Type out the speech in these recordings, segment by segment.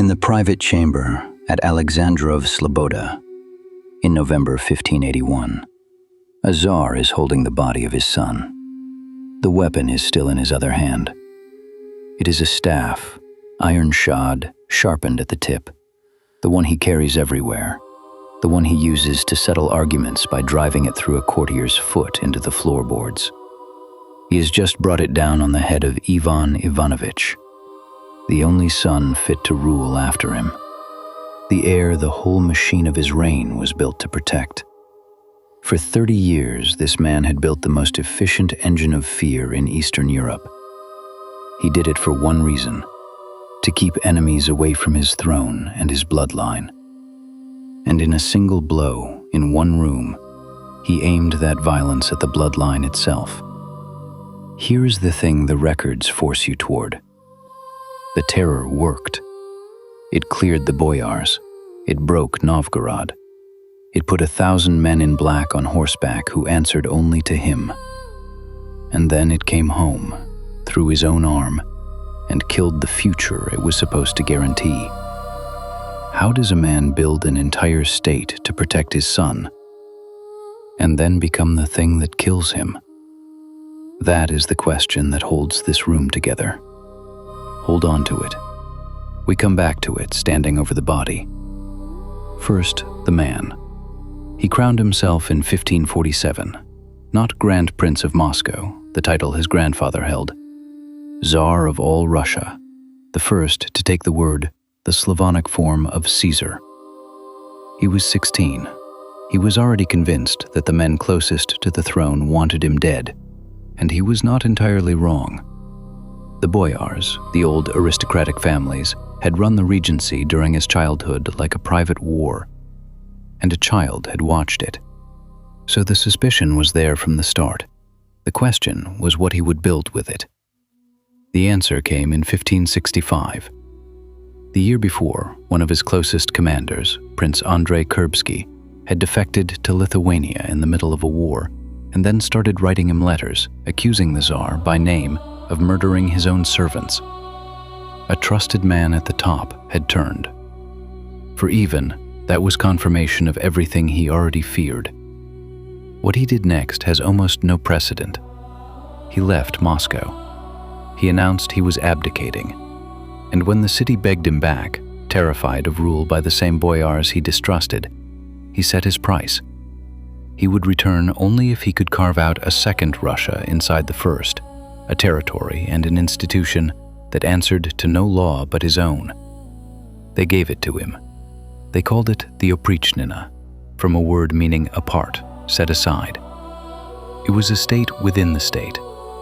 the private chamber at Alexandrov Sloboda, in November 1581, a Tsar is holding the body of his son. The weapon is still in his other hand. It is a staff, iron-shod, sharpened at the tip, the one he carries everywhere, the one he uses to settle arguments by driving it through a courtier's foot into the floorboards. He has just brought it down on the head of Ivanovich, the only son fit to rule after him, the heir the whole machine of his reign was built to protect. For 30 years, this man had built the most efficient engine of fear in Eastern Europe. He did it for one reason: to keep enemies away from his throne and his bloodline. And in a single blow, in one room, he aimed that violence at the bloodline itself. Here's the thing the records force you toward. The terror worked. It cleared the boyars. It broke Novgorod. It put 1,000 men in black on horseback who answered only to him. And then it came home, through his own arm, and killed the future it was supposed to guarantee. How does a man build an entire state to protect his son, and then become the thing that kills him? That is the question that holds this room together. Hold on to it. We come back to it, standing over the body. First, the man. He crowned himself in 1547, not Grand Prince of Moscow, the title his grandfather held, Tsar of all Russia, the first to take the word, the Slavonic form of Caesar. He was 16. He was already convinced that the men closest to the throne wanted him dead, and he was not entirely wrong. The boyars, the old aristocratic families, had run the regency during his childhood like a private war, and a child had watched it. So the suspicion was there from the start. The question was what he would build with it. The answer came in 1565. The year before, one of his closest commanders, Prince Andrei Kurbsky, had defected to Lithuania in the middle of a war, and then started writing him letters, accusing the Tsar by name of murdering his own servants. A trusted man at the top had turned. For Ivan, that was confirmation of everything he already feared. What he did next has almost no precedent. He left Moscow. He announced he was abdicating, and when the city begged him back, terrified of rule by the same boyars he distrusted, he set his price. He would return only if he could carve out a second Russia inside the first, a territory and an institution that answered to no law but his own. They gave it to him. They called it the Oprichnina, from a word meaning apart, set aside. It was a state within the state,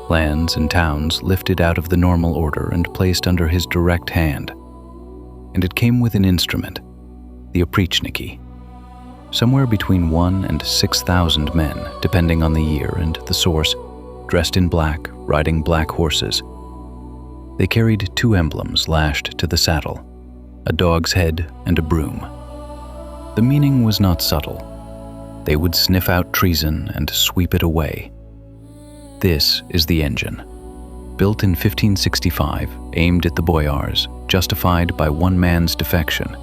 lands and towns lifted out of the normal order and placed under his direct hand. And it came with an instrument, the Oprichniki. Somewhere between 1,000 and 6,000 men, depending on the year and the source, dressed in black, riding black horses. They carried 2 emblems lashed to the saddle, a dog's head and a broom. The meaning was not subtle. They would sniff out treason and sweep it away. This is the engine. Built in 1565, aimed at the boyars, justified by one man's defection.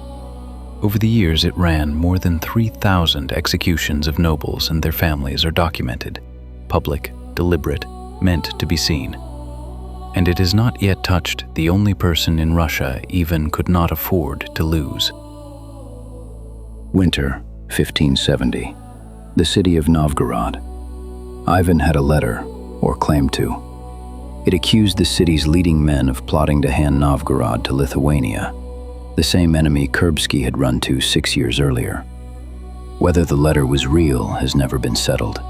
Over the years it ran more than 3,000 executions of nobles and their families are documented, public, deliberate, meant to be seen. And it has not yet touched the only person in Russia Ivan could not afford to lose. Winter, 1570. The city of Novgorod. Ivan had a letter, or claimed to. It accused the city's leading men of plotting to hand Novgorod to Lithuania, the same enemy Kurbsky had run to 6 years earlier. Whether the letter was real has never been settled.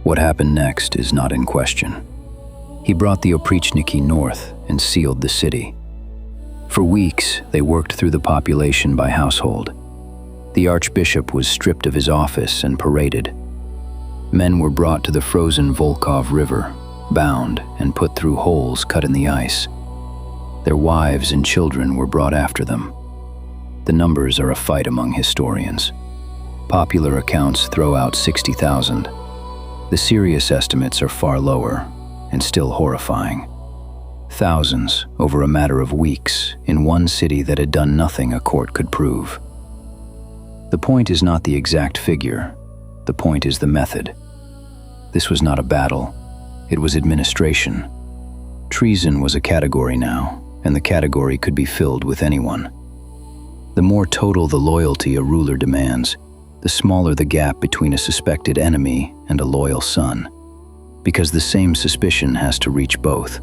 What happened next is not in question. He brought the Oprichniki north and sealed the city. For weeks, they worked through the population by household. The archbishop was stripped of his office and paraded. Men were brought to the frozen Volkhov River, bound and put through holes cut in the ice. Their wives and children were brought after them. The numbers are a fight among historians. Popular accounts throw out 60,000. The serious estimates are far lower, and still horrifying. Thousands, over a matter of weeks, in one city that had done nothing a court could prove. The point is not the exact figure, the point is the method. This was not a battle, it was administration. Treason was a category now, and the category could be filled with anyone. The more total the loyalty a ruler demands, the smaller the gap between a suspected enemy and a loyal son, because the same suspicion has to reach both.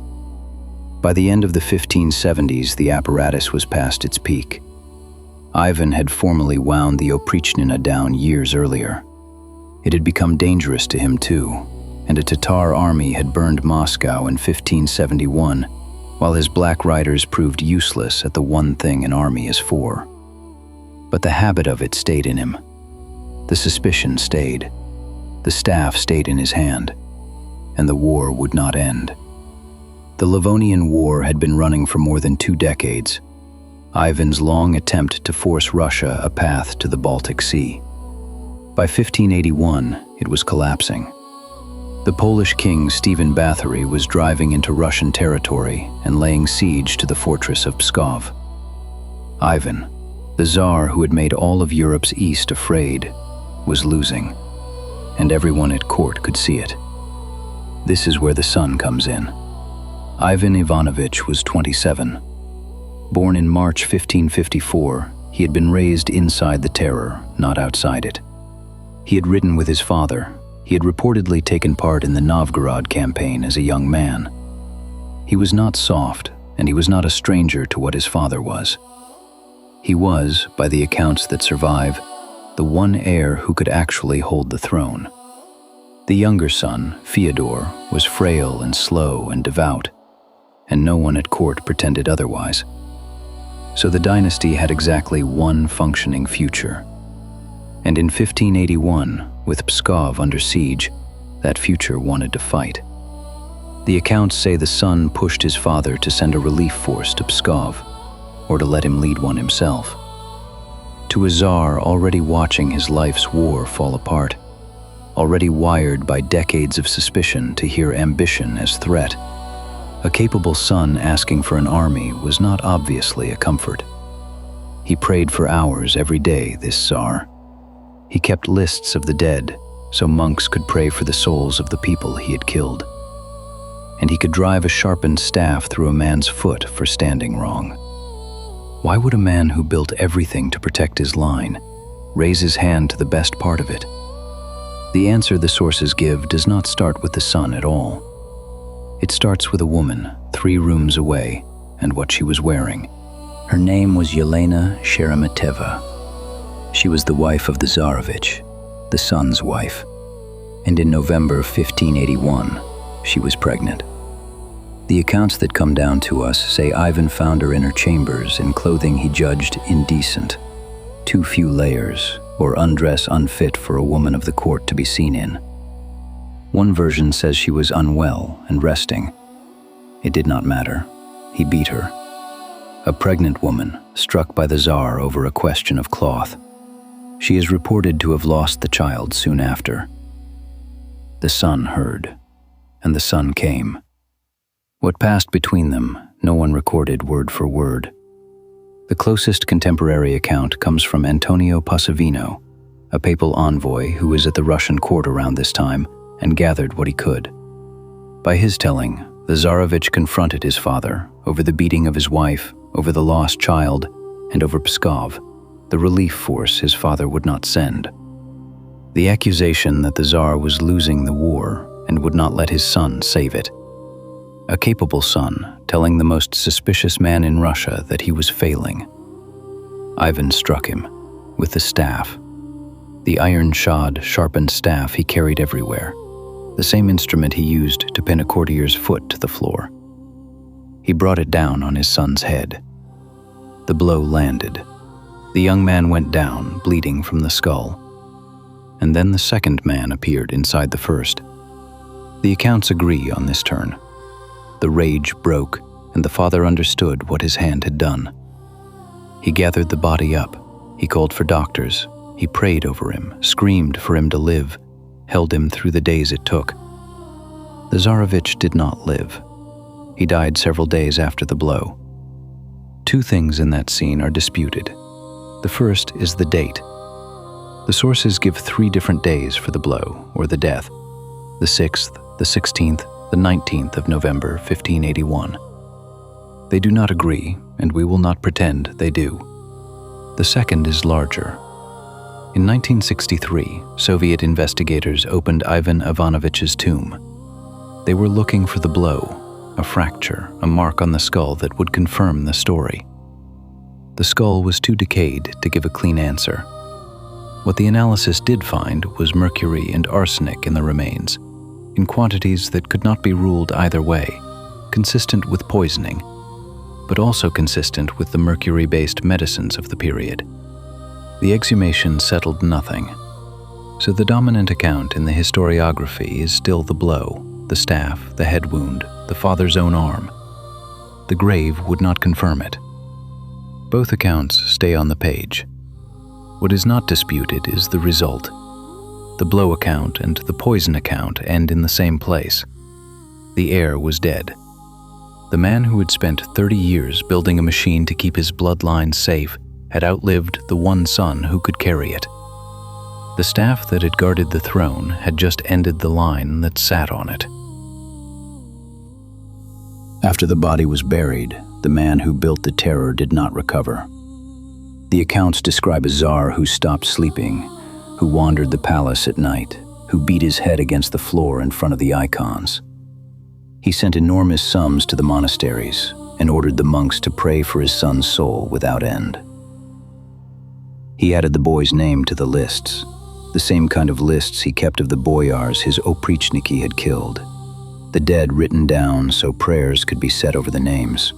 By the end of the 1570s, the apparatus was past its peak. Ivan had formally wound the Oprichnina down years earlier. It had become dangerous to him too, and a Tatar army had burned Moscow in 1571, while his black riders proved useless at the one thing an army is for. But the habit of it stayed in him. The suspicion stayed. The staff stayed in his hand, and the war would not end. The Livonian War had been running for more than 2 decades, Ivan's long attempt to force Russia a path to the Baltic Sea. By 1581, it was collapsing. The Polish king Stephen Bathory was driving into Russian territory and laying siege to the fortress of Pskov. Ivan, the Tsar who had made all of Europe's east afraid, was losing, and everyone at court could see it. This is where the son comes in. Ivan Ivanovich was 27. Born in March 1554, he had been raised inside the terror, not outside it. He had ridden with his father. He had reportedly taken part in the Novgorod campaign as a young man. He was not soft, and he was not a stranger to what his father was. He was, by the accounts that survive, the one heir who could actually hold the throne. The younger son, Feodor, was frail and slow and devout, and no one at court pretended otherwise. So the dynasty had exactly one functioning future. And in 1581, with Pskov under siege, that future wanted to fight. The accounts say the son pushed his father to send a relief force to Pskov, or to let him lead one himself. To a Tsar already watching his life's war fall apart, already wired by decades of suspicion to hear ambition as threat, a capable son asking for an army was not obviously a comfort. He prayed for hours every day, this Tsar. He kept lists of the dead, so monks could pray for the souls of the people he had killed. And he could drive a sharpened staff through a man's foot for standing wrong. Why would a man who built everything to protect his line raise his hand to the best part of it? The answer the sources give does not start with the son at all. It starts with a woman 3 rooms away and what she was wearing. Her name was Yelena Sheremeteva. She was the wife of the Tsarevich, the son's wife, and in November 1581, she was pregnant. The accounts that come down to us say Ivan found her in her chambers in clothing he judged indecent, too few layers, or undress unfit for a woman of the court to be seen in. One version says she was unwell and resting. It did not matter. He beat her. A pregnant woman struck by the Tsar over a question of cloth. She is reported to have lost the child soon after. The son heard, and the son came. What passed between them, no one recorded word for word. The closest contemporary account comes from Antonio Passavino, a papal envoy who was at the Russian court around this time and gathered what he could. By his telling, the Tsarevich confronted his father over the beating of his wife, over the lost child, and over Pskov, the relief force his father would not send. The accusation that the Tsar was losing the war and would not let his son save it. A capable son telling the most suspicious man in Russia that he was failing. Ivan struck him with the staff, the iron-shod, sharpened staff he carried everywhere, the same instrument he used to pin a courtier's foot to the floor. He brought it down on his son's head. The blow landed. The young man went down, bleeding from the skull. And then the second man appeared inside the first. The accounts agree on this turn. The rage broke, and the father understood what his hand had done. He gathered the body up. He called for doctors. He prayed over him, screamed for him to live, held him through the days it took. The Tsarevich did not live. He died several days after the blow. Two things in that scene are disputed. The first is the date. The sources give 3 different days for the blow, or the death: the 6th, the 16th, the 19th of November, 1581. They do not agree, and we will not pretend they do. The second is larger. In 1963, Soviet investigators opened Ivan Ivanovich's tomb. They were looking for the blow, a fracture, a mark on the skull that would confirm the story. The skull was too decayed to give a clean answer. What the analysis did find was mercury and arsenic in the remains, in quantities that could not be ruled either way, consistent with poisoning, but also consistent with the mercury-based medicines of the period. The exhumation settled nothing, so the dominant account in the historiography is still the blow, the staff, the head wound, the father's own arm. The grave would not confirm it. Both accounts stay on the page. What is not disputed is the result. The blow account and the poison account end in the same place. The heir was dead. The man who had spent 30 years building a machine to keep his bloodline safe had outlived the one son who could carry it. The staff that had guarded the throne had just ended the line that sat on it. After the body was buried, the man who built the terror did not recover. The accounts describe a Tsar who stopped sleeping, who wandered the palace at night, who beat his head against the floor in front of the icons. He sent enormous sums to the monasteries and ordered the monks to pray for his son's soul without end. He added the boy's name to the lists, the same kind of lists he kept of the boyars his Oprichniki had killed, the dead written down so prayers could be said over the names.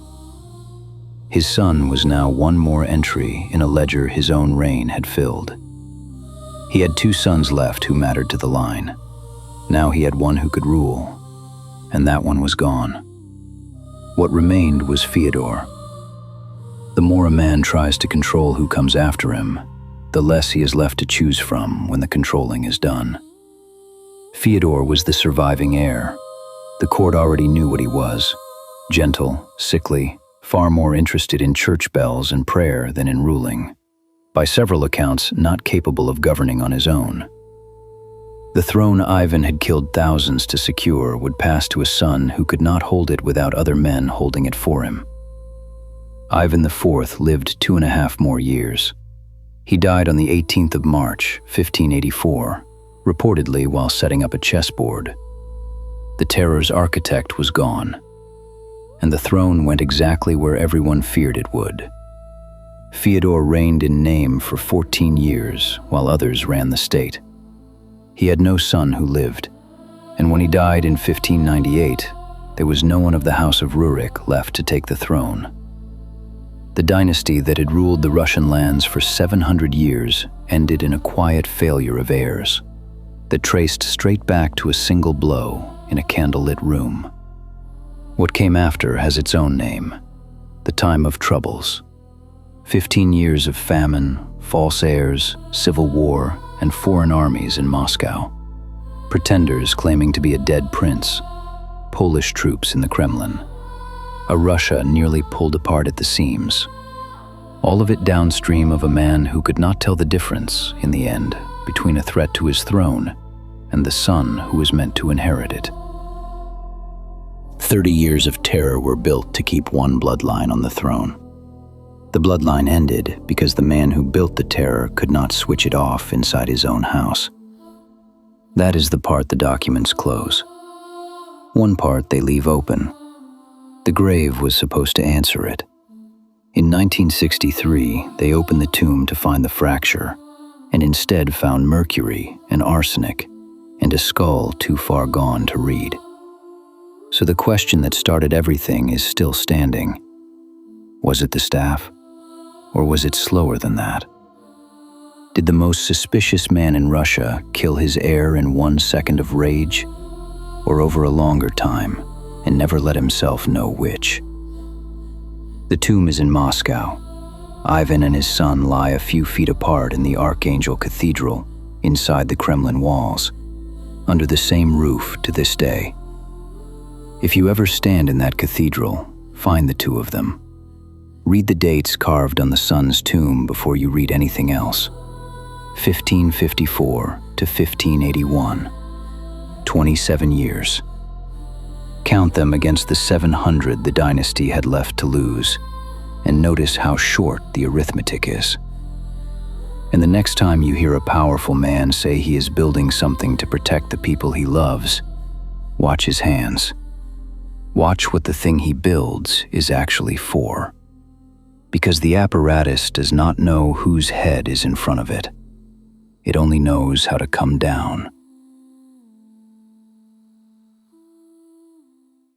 His son was now one more entry in a ledger his own reign had filled. He had 2 sons left who mattered to the line. Now he had one who could rule, and that one was gone. What remained was Feodor. The more a man tries to control who comes after him, the less he is left to choose from when the controlling is done. Feodor was the surviving heir. The court already knew what he was: gentle, sickly, far more interested in church bells and prayer than in ruling. By several accounts, not capable of governing on his own. The throne Ivan had killed thousands to secure would pass to a son who could not hold it without other men holding it for him. Ivan IV lived 2.5 more years. He died on the 18th of March, 1584, reportedly while setting up a chessboard. The terror's architect was gone, and the throne went exactly where everyone feared it would. Feodor reigned in name for 14 years, while others ran the state. He had no son who lived, and when he died in 1598, there was no one of the House of Rurik left to take the throne. The dynasty that had ruled the Russian lands for 700 years ended in a quiet failure of heirs that traced straight back to a single blow in a candlelit room. What came after has its own name: the time of troubles. 15 years of famine, false heirs, civil war, and foreign armies in Moscow. Pretenders claiming to be a dead prince, Polish troops in the Kremlin, a Russia nearly pulled apart at the seams. All of it downstream of a man who could not tell the difference, in the end, between a threat to his throne and the son who was meant to inherit it. 30 years of terror were built to keep one bloodline on the throne. The bloodline ended because the man who built the terror could not switch it off inside his own house. That is the part the documents close. One part they leave open. The grave was supposed to answer it. In 1963, they opened the tomb to find the fracture, and instead found mercury and arsenic, and a skull too far gone to read. So the question that started everything is still standing. Was it the staff? Or was it slower than that? Did the most suspicious man in Russia kill his heir in 1 second of rage, or over a longer time, and never let himself know which? The tomb is in Moscow. Ivan and his son lie a few feet apart in the Archangel Cathedral, inside the Kremlin walls, under the same roof to this day. If you ever stand in that cathedral, find the 2 of them. Read the dates carved on the son's tomb before you read anything else. 1554 to 1581. 27 years. Count them against the 700 the dynasty had left to lose, and notice how short the arithmetic is. And the next time you hear a powerful man say he is building something to protect the people he loves, watch his hands. Watch what the thing he builds is actually for. Because the apparatus does not know whose head is in front of it. It only knows how to come down.